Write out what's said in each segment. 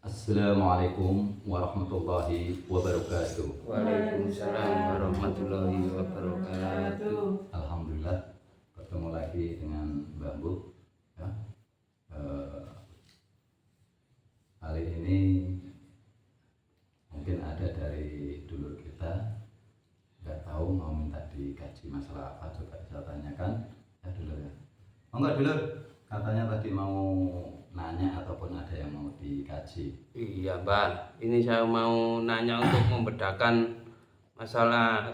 Assalamualaikum warahmatullahi wabarakatuh. Waalaikumsalam warahmatullahi wabarakatuh. Alhamdulillah bertemu lagi dengan Mbak Bu. Ya. Kali ini mungkin ada dari dulur kita, nggak tahu mau minta dikaji masalah apa, coba saya tanyakan ya dulur ya. Oh enggak dulur, katanya tadi mau nanya ataupun ada yang mau dikaji. Iya, Mbak. Ini saya mau nanya untuk membedakan masalah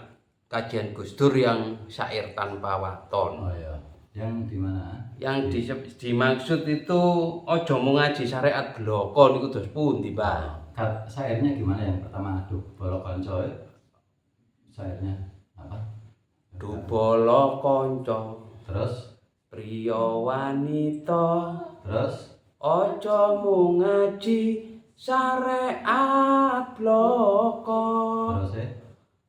kajian Gus Dur yang syair tanpa waton. Oh ya, yang di mana? Yang dimaksud itu ojo mau ngaji syariat bloko niku dos pundi, Mbak? Syairnya gimana yang pertama? Aduh, bolok konco. Syairnya apa? Dubolo kanca Terus, priya wanita terus, ojo mau ngaji syariat bloko. terus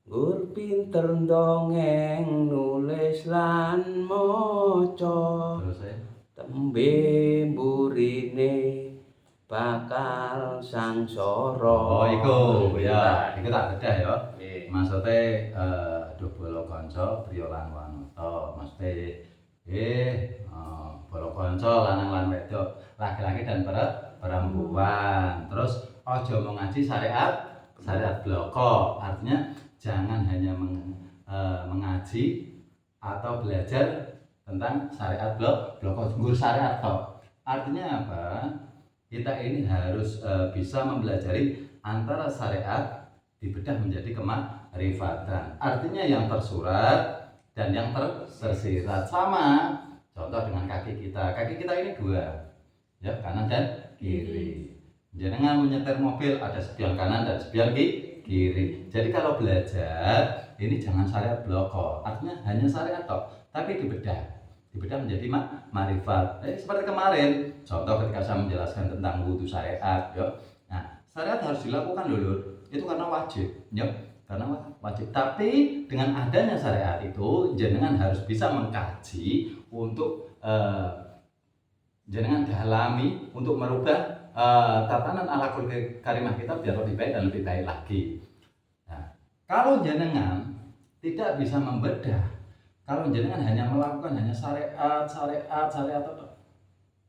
Gur pinter ndongeng nulis lan maca, terus tembe mburine bakal sangsara. Oh, iku ya, iku tak bedah ya. Nggih. Maksudnya, aduh bolok konco, priya lan wanita. Maksudnya, bolok konco, lanang lan wedok, laki-laki dan perempuan. Terus, ojo mau ngaji syariat bloko. Artinya jangan hanya mengaji atau belajar tentang syariat bloko nggur syariat toh. Artinya apa? Kita ini harus bisa mempelajari antara syariat dibedah menjadi kemarifatan. Artinya yang tersurat dan yang tersirat sama. Contoh dengan kaki kita. Kaki kita ini dua, ya, kanan dan kiri. Jangan menyetir mobil ada sebiang kanan dan sebiang kiri. Jadi kalau belajar ini jangan syariat bloko. Artinya hanya syariat toh, tapi dibedah menjadi marifat. Seperti kemarin, contoh ketika saya menjelaskan tentang wudu syariat, ya. Nah, syariat harus dilakukan lho. Itu karena wajib, ya. Karena wajib. Tapi dengan adanya syariat itu, jenengan harus bisa mengkaji untuk jenengan dalami untuk merubah tatanan akhlakul karimah kita biar lebih baik dan lebih baik lagi. Nah, kalau jenengan tidak bisa membedah, kalau jenengan hanya melakukan hanya syariat,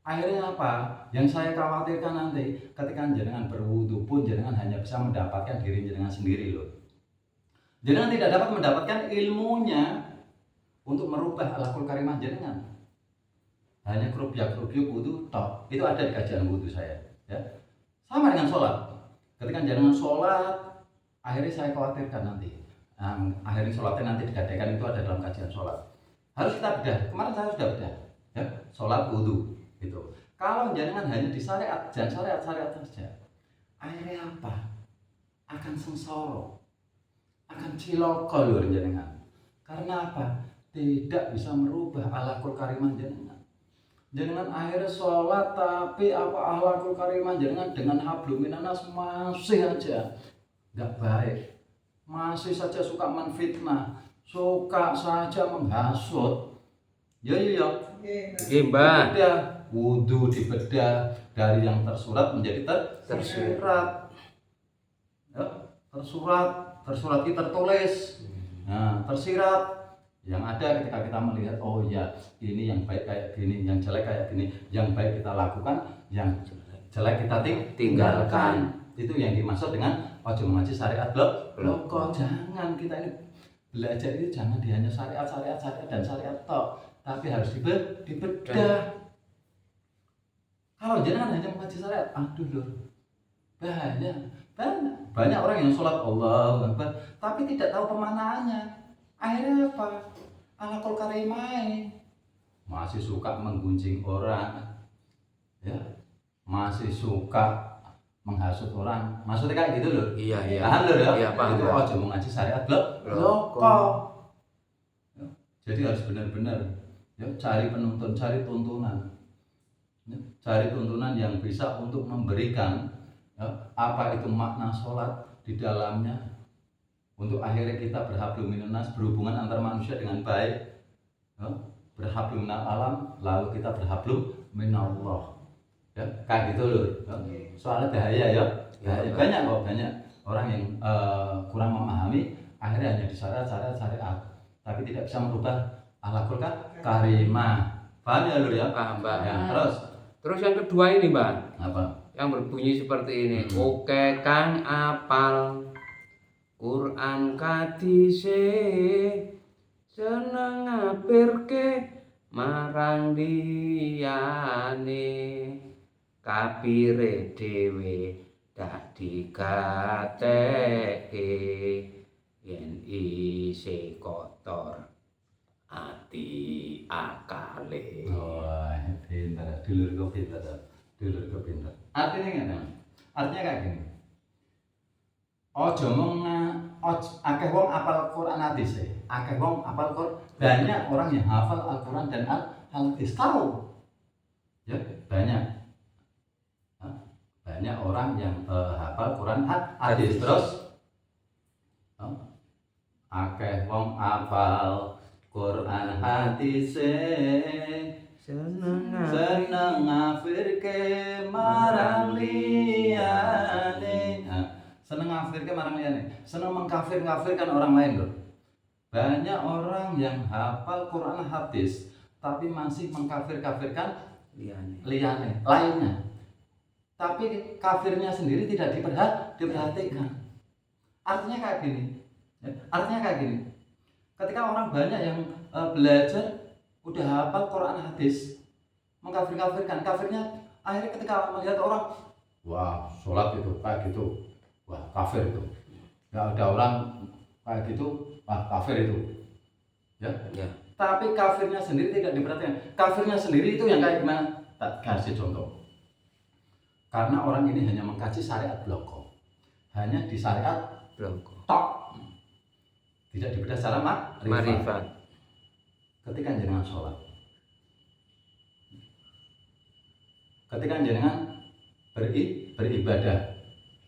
akhirnya apa? Yang saya khawatirkan nanti ketika jenengan berwudu pun jenengan hanya bisa mendapatkan diri jenengan sendiri loh. Jenengan tidak dapat mendapatkan ilmunya untuk merubah akhlakul karimah jenengan. Hanya kerubyuk wudu toh. Itu ada di kajian wudu saya, ya. Sama dengan sholat. Ketika jenengan sholat, akhirnya saya khawatirkan nanti. Akhirnya sholatnya nanti digadaikan itu ada dalam kajian sholat. Harus kita bedah. Kemarin saya sudah bedah, ya. Sholat wudu itu. Kalau jenengan hanya di syariat dan syariat saja, akhirnya apa? Akan sengsara, akan cilaka lho jenengan. Karena apa? Tidak bisa merubah akhlakul karimah jenengan. Jenengan akhirnya sholat tapi apa akhlakul karimah jenengan dengan hablum minanas masih aja nggak baik, masih saja suka menfitnah, suka saja menghasut. Ya. Nggih, Mbak. Dibedah, wudu dibedah dari yang tersurat menjadi tersirat. Ya, tersurat kita tertulis. Nah, tersirat. Yang ada ketika kita melihat, oh ya, ini yang baik kayak gini, yang jelek kayak gini, yang baik kita lakukan, yang jelek kita tinggalkan. Itu yang dimaksud dengan ojo mengaji syariat bloko. Jangan kita ini belajar itu jangan hanya syariat dan syariat tok, tapi harus dibedah. Kalau jangan hanya mengaji syariat, aduh loh, banyak orang yang sholat Allahu Akbar tapi tidak tahu pemaknaannya. Akhirnya apa? Akhlakul karimah masih suka menggunjing orang, ya, masih suka menghasut orang. Maksudnya kayak gitu loh. Iya. Paham loh ya? Iya, paham. Itu ojo mengaji syariat bloko. Ya, jadi harus benar-benar, ya, cari penuntun, cari tuntunan. Ya, cari tuntunan yang bisa untuk memberikan, ya, apa itu makna sholat di dalamnya. Untuk akhirnya kita berhablum minanas, berhubungan antar manusia dengan baik, ya, berhablum minal alam, lalu kita berhablum minallah. Ya, kayak gitu loh. Soalnya bahaya ya. Bahaya. Banyak kok, banyak orang yang kurang memahami akhirnya hanya syariat, tapi tidak bisa merubah akhlakul karimah. Paham ya lur ya? Paham, Mbak. Ya, Terus yang kedua ini, Mbak, apa? yang berbunyi seperti ini. Oke kang apal Quran kadise seneng ngapirke marang liyane kapire dhewe dak digateke yen isih kotor ati akale. Wah, pintar. Dulurku pintar. Dulurku pintar. Artinya ngene. Artinya kayak gini. Ojo akeh wong apal Quran hadis. Akeh wong apal Quran. Banyak orang yang hafal Al-Quran dan hadis. Tahu? Ya, banyak. Banyak orang yang hafal Quran hadis terus akeh wong apal Quran hadis seneng ngafirke marang liyane. Seneng ngafirke marang liyane. Seneng mengkafirkan orang lain loh. Banyak orang yang hafal Quran hadis tapi masih mengkafirkan lainnya. Tapi kafirnya sendiri tidak diperhatikan. Artinya kayak gini. Ketika orang banyak yang belajar udah hafal Quran hadis, mengkafirkan, kafirnya akhirnya ketika melihat orang, wah sholat itu kayak gitu, wah kafir itu. Nggak ada orang kayak gitu, wah kafir itu. Ya. Tapi kafirnya sendiri tidak diperhatikan. Kafirnya sendiri itu yang kayak gimana? Tak kasih contoh. Karena orang ini hanya mengkaji syariat bloko, hanya di syariat bloko, tok, tidak dibedah secara marifat. Ketika jenengan sholat, ketika jenengan beribadah,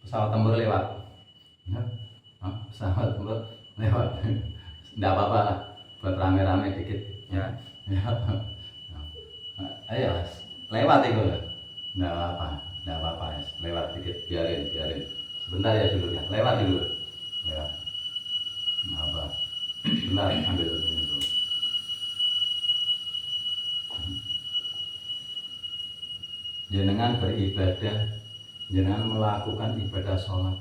pesawat tempur lewat, ya, pesawat tempur lewat, tidak apa-apa lah, buat rame-rame dikit, ya, ayo lewat itu, tidak apa-apa, lewat dikit, biarin, sebentar ya dulu ya, lewat, apa, sebentar ambil ini dulu. Jenengan beribadah, jenengan melakukan ibadah sholat,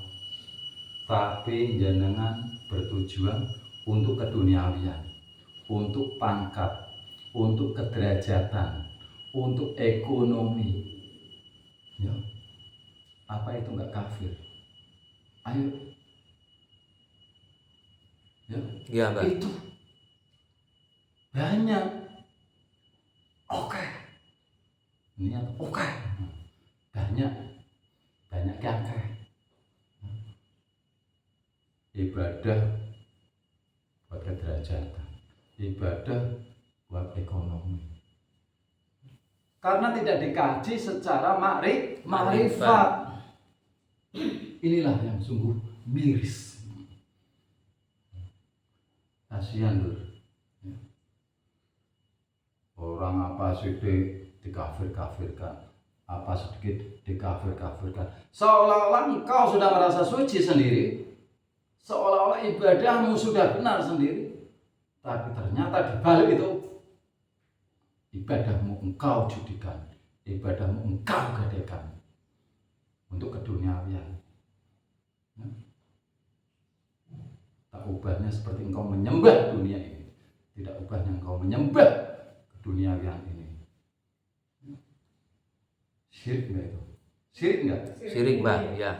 tapi jenengan bertujuan untuk keduniawian, untuk pangkat, untuk kederajatan, untuk ekonomi. Ya, apa itu enggak kafir? Ayo, ya, Mbak. Itu banyak. Oke. Niat oke. Banyak yang ibadah buat kederajatan, ibadah buat ekonomi. Karena tidak dikaji secara makrifat. Inilah yang sungguh miris. Kasihan lur. Orang apa sedikit dikafir-kafirkan, apa sedikit dikafir-kafirkan. Seolah-olah engkau sudah merasa suci sendiri, seolah-olah ibadahmu sudah benar sendiri, tapi ternyata di balik itu ibadahmu engkau judikan, ibadahmu engkau gadekan untuk keduniawian. Tak ubahnya seperti engkau menyembah dunia ini, tidak ubahnya engkau menyembah keduniawian ini. Syirik enggak itu? Syirik enggak? Syirik, Mbak, ya.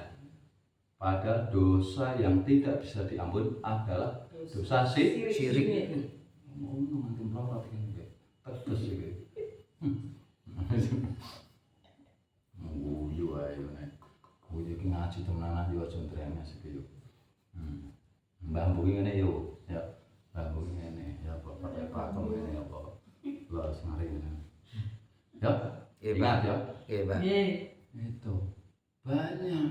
Padahal dosa yang tidak bisa diampun adalah dosa syirik. Nanti berapa begini? Tegas juga. Guyu ayo nek. Guyu ki ngaji temenan yo aja entrenes iki yo. Mbah mbuki ngene yo. Ya. Mbah mbuki ngene ya Pak pakem ngene ya Pak. Lha semari ngene. Ya. Ingat ya. Iya, Mbak. Itu banyak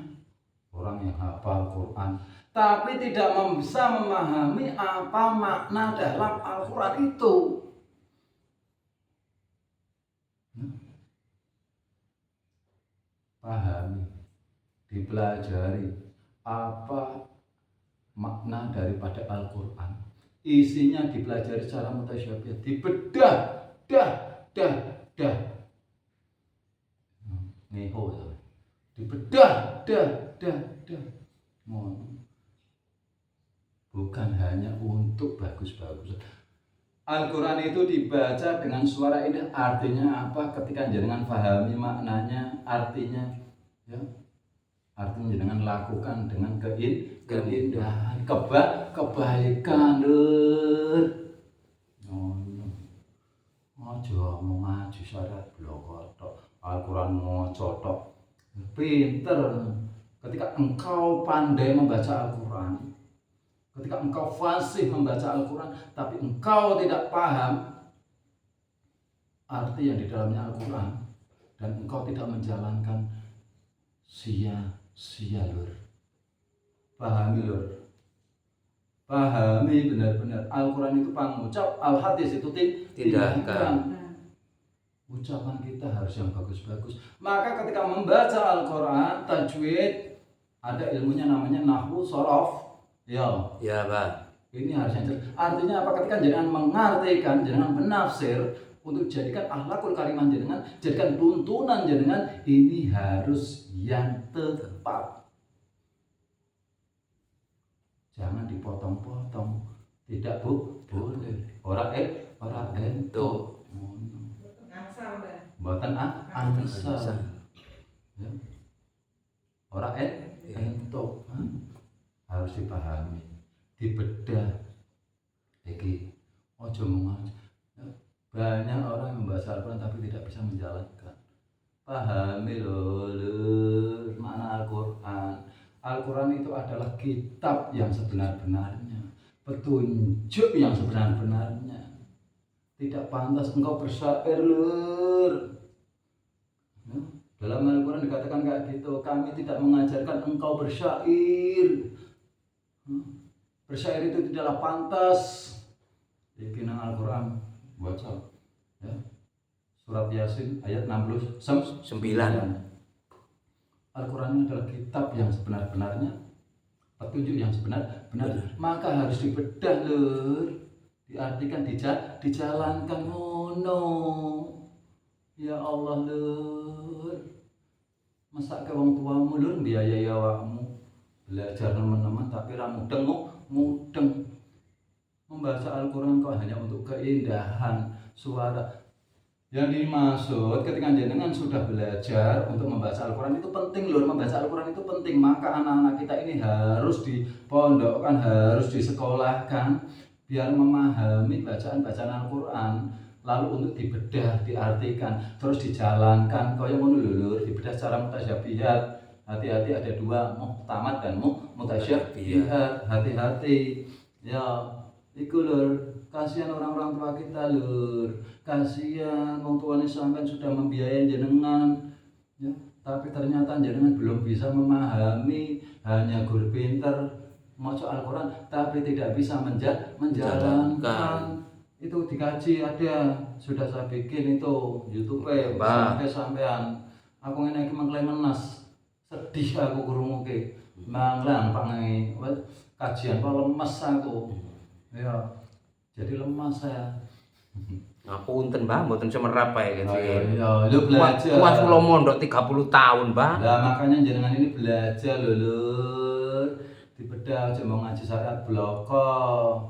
orang yang hafal Quran tapi tidak bisa memahami apa makna dalam Al-Quran itu. pahami, dipelajari apa makna daripada Al-Quran. Isinya dipelajari secara mutasyabih, dibedah, dah. Ngeho ya. Dibedah, dah. Bukan hanya untuk bagus-bagus. Al-Quran itu dibaca dengan suara indah. Artinya apa? Ketika jenengan pahami maknanya, artinya ya, artinya jenengan lakukan dengan keindahan, kebaikan, lur. Aja mau ngaji syariat blok tok, Al-Quran maca tok. Pinter. Ketika engkau pandai membaca Al-Quran, ketika engkau fasih membaca Al-Quran, tapi engkau tidak paham arti yang di dalamnya Al-Quran, dan engkau tidak menjalankan, sia-sia lur. Pahami lur. Pahami benar-benar. Al-Quran itu pangucap, al-hadis itu tindakan. Ucapan kita harus yang bagus-bagus. Maka ketika membaca Al-Quran, tajwid, ada ilmunya namanya nahwu, shorof. Ya, Pak. Ini harus yang jelas. Artinya apa? Ketika jenengan mengartikan, jenengan menafsir, untuk jadikan akhlakul karimah jenengan, jadikan tuntunan jenengan, ini harus yang tepat. Jangan dipotong-potong. Tidak boleh. Orang ento. Mboten angsal. Ya. Orang ento. Harus dipahami, dibedah. Iki ojo mengaji. Banyak orang yang membaca Al-Quran tapi tidak bisa menjalankan. Pahami lho, makna Al-Quran. Al-Quran itu adalah kitab yang sebenar-benarnya, petunjuk yang sebenar-benarnya. Tidak pantas engkau bersyair lur. Dalam Al-Quran dikatakan kayak gitu, kami tidak mengajarkan engkau bersyair. Bersyair itu tidaklah pantas. Iki nang Al-Quran baca ya. Surat Yasin ayat 69. Al-Quran ini adalah kitab yang sebenar-benarnya, petunjuk yang sebenar-benar. Maka harus dibedah lur, diartikan, dijalankan ngono. Ya Allah lur, masa ke wong tuamu lur biayai awakmu belajar teman-teman tapi ra mudeng. Membaca Al-Quran kok hanya untuk keindahan suara. Yang dimaksud ketika jenengan sudah belajar untuk membaca Al-Quran itu penting lur, membaca Al-Quran itu penting. Maka anak-anak kita ini harus dipondokkan, harus disekolahkan biar memahami bacaan-bacaan Al-Quran, lalu untuk dibedah, diartikan, terus dijalankan. Kaya ngono lur, dibedah secara mutasyabihat. Hati-hati, ada dua, muhtamat dan mutasyabihat. Hati-hati. Ya, iku lur, kasihan orang-orang tua kita lur. Kasihan wong tuane sampean sudah membiayai jenengan. Ya, tapi ternyata jenengan belum bisa memahami, hanya guru pinter maca Al-Quran tapi tidak bisa menjalankan. Itu dikaji ada, sudah saya bikin itu YouTube sampean. Aku ngene iki mengklaim menas. Sedih aku krunguke. Manglang pangai kajian kok lemes aku. Ya. Jadi lemas saya. Ngapunten, Mbah, mboten semerap ae kan. Ya, lu belajar. Kuat kula mondok 30 tahun, Mbah. Lah makanya jenengan ini belajar lho, Lur. Dibedah aja mau ngaji syariat bloko.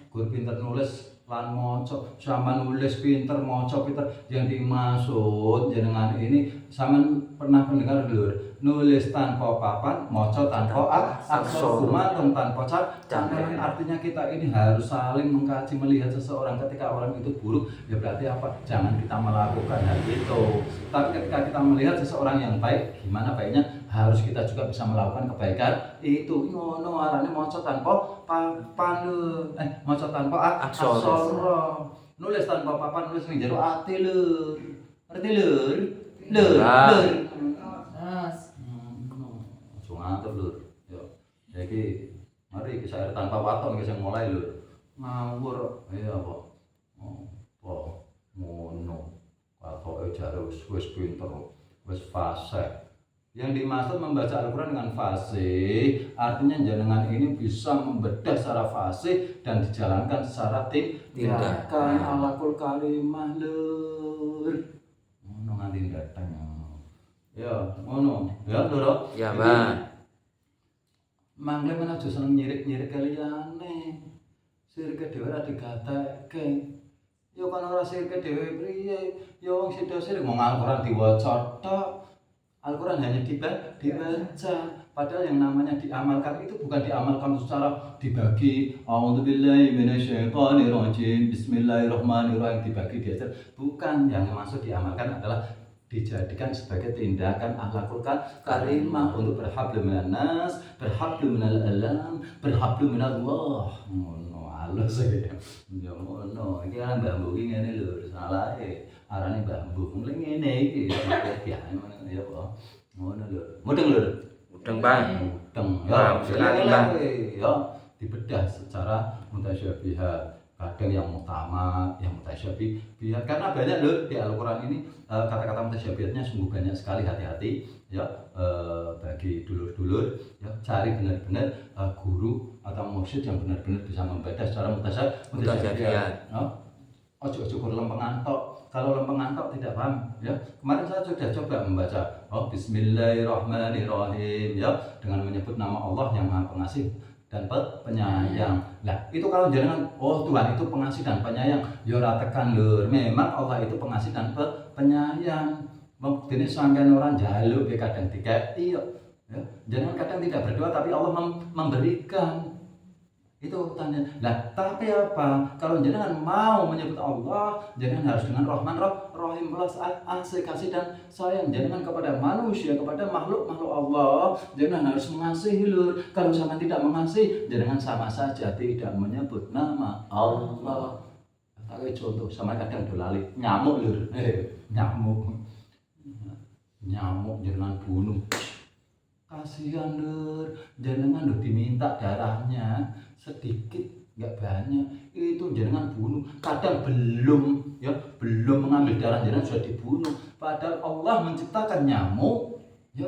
Guru pinter nulis lan maca, sama nulis pinter, maca pinter. Yang dimaksud jenengan ini sampean pernah mendengar lur, nulis tanpa papan, maca tanpa aksara, gumantung tanpa cantelan. Artinya kita ini harus saling mengkaji, melihat seseorang. Ketika orang itu buruk, ya berarti apa? Jangan kita melakukan hal itu. Tapi ketika kita melihat seseorang yang baik, gimana baiknya? Harus kita juga bisa melakukan kebaikan itu. Ngono arane maca tanpa papan lho. Maca tanpa aksara. Nulis tanpa papan, nulis ning jero ati lho. Ngerti lur? Lur. Ngantuk lur. Yo. Iki mari saya tanpa waton iki sing mulai lur. Ngawur. Iya apa? Ngono. Katoke jare wis pinter, wis fasih. Yang dimaksud membaca Al-Quran dengan fasih, artinya jenengan ini bisa membedah secara fasih dan dijalankan secara tindakan alakul kalimah lur. Ngono nganti datang. Ya, ngono. Ya, Lur. Ya, Mbak. Mangke men aja seneng nyirik-nyirik kaliyane. Sirike dhewe ora digatekke. Ya kan ora sirike dhewe priye? Ya wong sida sirik mong Al-Quran diwaca tok. Al-Quran hanya dibaca, padahal yang namanya diamalkan itu bukan diamalkan secara dibagi a'udzubillahi minasyaitonirrajim bismillahirrahmanirrahim dibagi diajar, bukan. Yang maksud diamalkan adalah dijadikan sebagai tindakan akhlakul karimah untuk berhablum minan nas, berhablum minal alam, berhablum minallah. Ngono halus ya. Ya ngono, iki kan bambu iki ngene lho, salahe. Arane bambu mung ngene iki ya ngono ya kok. Ngono lho. Mudeng lho. Mudeng, Bang. Mudeng. Ya, silakan, Bang. Ya, dibedah secara mutasyabihat. Kadang yang mutama, yang mutasyabihat. Karena banyak lho di Al-Qur'an ini kata-kata mutasyabihatnya sungguh banyak sekali. Hati-hati ya bagi dulur-dulur ya, cari benar-benar guru atau mursyid yang benar-benar bisa membedah secara mutasyabihat. Ojo lempengan tok. Kalau lempengan tok tidak paham ya. Kemarin saya sudah coba membaca Bismillahirrahmanirrahim ya, dengan menyebut nama Allah yang Maha Pengasih dan penyayang. Lah, itu kalau jangan Tuhan itu pengasih dan penyayang, ya ora tekan lur. Memang Allah itu pengasih dan penyayang. Dene sampeyan orang njaluk ya kadang dikeki ya. Jangan kadang tidak berdoa tapi Allah memberikan. Itu tanya. Lah, tapi apa? Kalau jenengan mau menyebut Allah, jenengan harus dengan Rahman Rahim, belas asih kasih dan sayang. Jenengan kepada manusia, kepada makhluk Allah, jenengan harus mengasihi lur. Kalau sama tidak mengasihi, jenengan sama saja tidak menyebut nama Allah. Kayak contoh, sama kadang dolali nyamuk lur. Nyamuk jenengan bunuh. Kasihan lur, jenengan udah diminta darahnya sedikit, nggak banyak, itu jenengan bunuh. Kadang belum mengambil darah jenengan sudah dibunuh. Padahal Allah menciptakan nyamuk, ya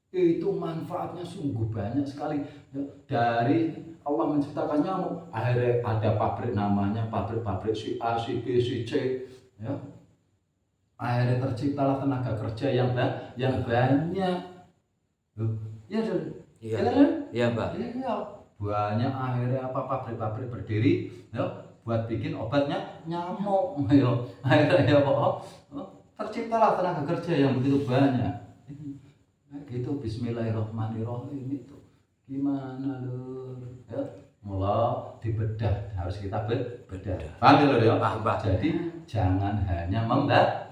itu manfaatnya sungguh banyak sekali. Ya, dari Allah menciptakan nyamuk, akhirnya ada pabrik namanya pabrik si A, si B, si C, ya. Akhirnya terciptalah tenaga kerja yang banyak. Iya, Iya, Pak. Iya, banyak akhirnya pabrik-pabrik berdiri ya buat bikin obatnya nyamuk. Ya, akhirnya terciptalah tenaga kerja yang begitu banyak. Nah, gitu Bismillahirrahmanirrahim itu. Gimana lur? Ya, mulai dibedah, harus kita bedah. Paham lho ya? Paham, Pak. Jadi jangan hanya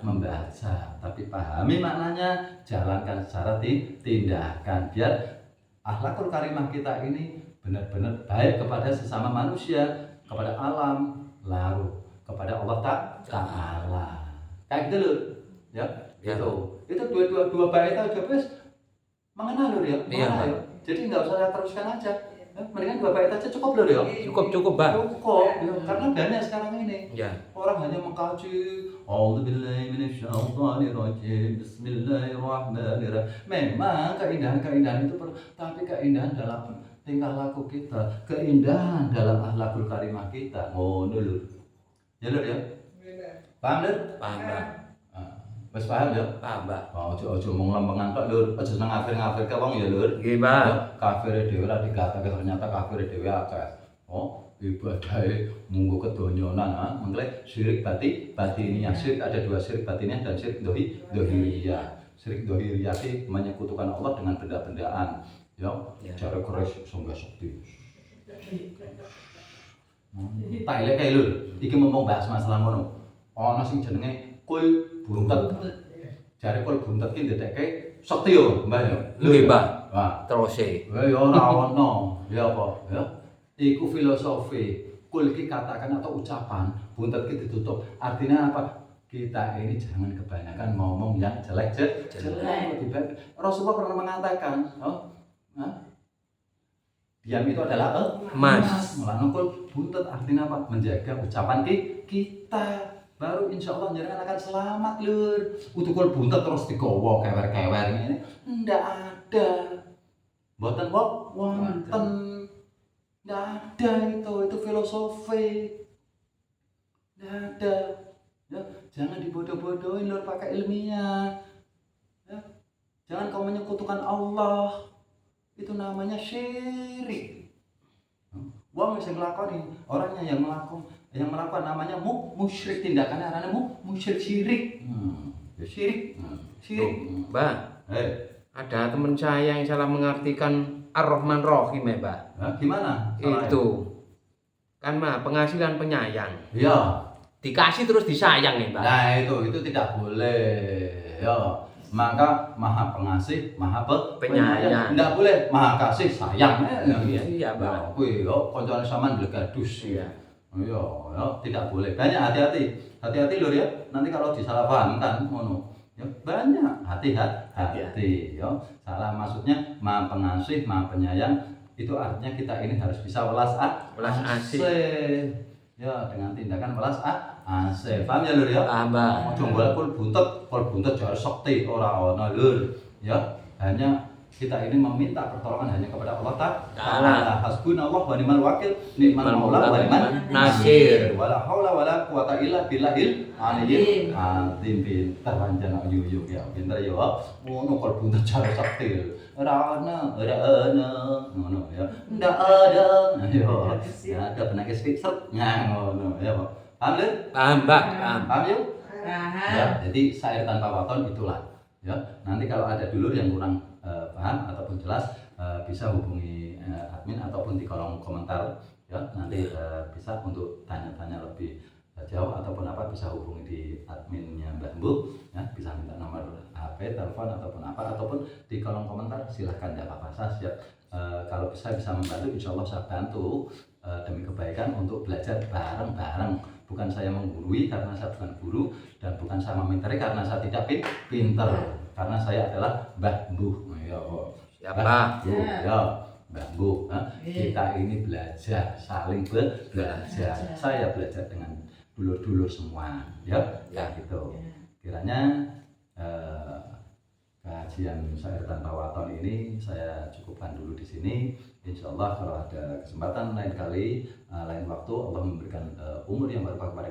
membaca, tapi pahami maknanya, jalankan secara tindakan biar akhlakul karimah kita ini benar-benar baik kepada sesama manusia, kepada alam, lalu kepada Allah Ta'ala. Kayak gitu lho. Ya, gitu. Itu dua bait aja wis mengenal lho ya. Iya, Jadi enggak usah saya teruskan aja. Mendingan dua bait aja cukup lho ya. Cukup, Bang. Cukup. Ya, karena banyak sekarang ini. Ya. Orang hanya mengkaji A'udzubillahi minasyaitonirrajim Bismillahirrahmanirrahim. Memang keindahan-keindahan itu perlu, tapi keindahan dalam tingkah laku kita, keindahan dalam akhlakul karimah kita. Ngono lho. Ya lho ya. Paham lho? Paham, Bang. Wis paham ya? Paham, Bang. Ojo mung lempengan tok lur. Aja seneng ngafir-ngafir ke wong ya lur. Nggih, Bang. Kafire dhewe ora digatake ternyata kafire dhewe akeh. Ibadahe munggo kedonyonan, mengke syirik batiniyah. Syirik ada dua, syirik batiniyah dan syirik dohiriyah. Syirik dohiriyah itu menyekutukan Allah dengan benda-bendaan. Ya, cara keres sungguh sakti. Tak elek kae lho, iki mumpung bahas masalah ngono. Ana sing jenenge kul buntet. Jare kul buntet ki ndetekke sakti yo, Mbah yo. Nggih, Mbah. Wah, Terus e. ya ora ono. Ya apa? Ya. Iku filosofi. Kul ki katakan atau ucapan, buntet ki ditutup. Artinya apa? Kita ini jangan kebanyakan ngomong yang jelek. Lebih baik. Rasulullah pernah mengatakan, diam itu adalah emas. Malah nukul buntet artinya apa? Menjaga ucapan kita. baru insya Allah jenengan akan selamat lur. Utukul buntet terus digowo kewer-kewer ini, ndak ada. Mboten wonten. Ndak ada itu filosofi. Ndak ada. Ya, jangan dibodoh-bodohin lur pakai ilmiah. Ya, jangan kau menyekutukan Allah. Itu namanya syirik. Wong sing nglakoni, orangnya yang melakukan namanya musyrik, tindakannya namanya musyrik syirik. Ya syirik. Syirik. Mbah, ada teman saya yang salah mengartikan Ar-Rahman Rahim ya, Mbah. Nah, gimana? Itu kan mah penghasilan penyayang. Iya. Dikasih terus disayang ya, Mbah. Nah, itu tidak boleh. Ya. Maka maha pengasih, maha penyayang. Tidak boleh maha kasih sayang. Iya, Mbah. Kuwi yo kancane sampean blegadus. Iya, ya, tidak boleh. Banyak hati-hati. Hati-hati lur ya. Nanti kalau disalahpahamkan ngono. Ya, banyak hati-hati. Ya. Salah maksudnya maha pengasih, maha penyayang. Itu artinya kita ini harus bisa welas asih. Ya, dengan tindakan welas asih. Paham ya lur ya? Paham, Mbah. Ojo kol buntet jare sekti ora ana lur. Ya, hanya kita ini meminta pertolongan hanya kepada Allah Ta'ala. Hasbunallah wa ni'mal wakil, ni'mal maula wa ni'man nasir. Wala haula wala quwata illa billahil aliyyil azim. Pinter pancen yuyu ya, pinter ya. Ngono kol buntet jare sekti. Ora ana ngono ya. Ndak ada. Ya, ada penakis fixer. Nah, ngono ya, Pak. Paham lur? Paham, Mbak. Paham yuk? Ya, jadi syair tanpa waton itulah. Ya, nanti kalau ada dulur yang kurang paham ataupun jelas bisa hubungi admin ataupun di kolom komentar ya. Nanti bisa untuk tanya-tanya lebih jauh ataupun apa bisa hubungi di adminnya Mbak Mbu ya, bisa minta nomor HP, telepon ataupun apa ataupun di kolom komentar silahkan, tidak apa-apa. Saya siap kalau bisa membantu, insya Allah saya bantu demi kebaikan untuk belajar bareng-bareng. Bukan saya menggurui karena saya bukan guru, dan bukan saya meminteri karena saya tidak pinter, karena saya adalah Mbah Mbuh. Ya, siapa? Ya, Mbah Mbuh. Kita ini belajar, saling belajar. Saya belajar dengan dulur-dulur semua, ya gitu. Kiranya kajian syair tanpa waton ini saya cukupkan dulu di sini. Insya Allah kalau ada kesempatan lain kali, lain waktu Allah memberikan umur yang barokah kepada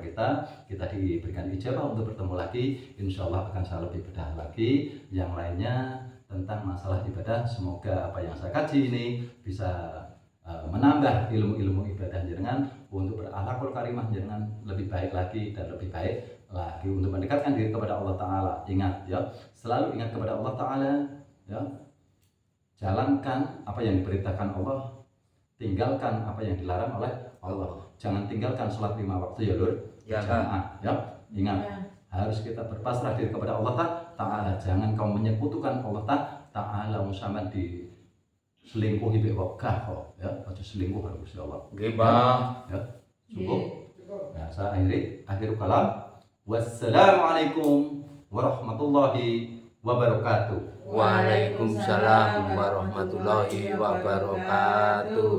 kita diberikan ijabah untuk bertemu lagi. Insya Allah akan saya lebih bedah lagi yang lainnya tentang masalah ibadah. Semoga apa yang saya kaji ini bisa menambah ilmu-ilmu ibadah jenengan untuk berakhlakul karimah jenengan lebih baik lagi dan lebih baik lagi untuk mendekatkan diri kepada Allah Ta'ala. Ingat ya, selalu ingat kepada Allah Ta'ala ya. Jalankan apa yang diperintahkan Allah, tinggalkan apa yang dilarang oleh Allah. Jangan tinggalkan sholat 5 waktu ya lur, jamaah ya. Ingat harus kita berpasrah diri kepada Allah Ta'ala. Jangan kau menyekutukan Allah Ta'ala sama di selingkuhi bekah kok ya. Aja selingkuh harus ya Allah. Nggih, Mbah. Ya, cukup. Ya, saya akhirul kalam. Wassalamualaikum warahmatullahi wabarakatuh. Waalaikumsalam warahmatullahi wabarakatuh.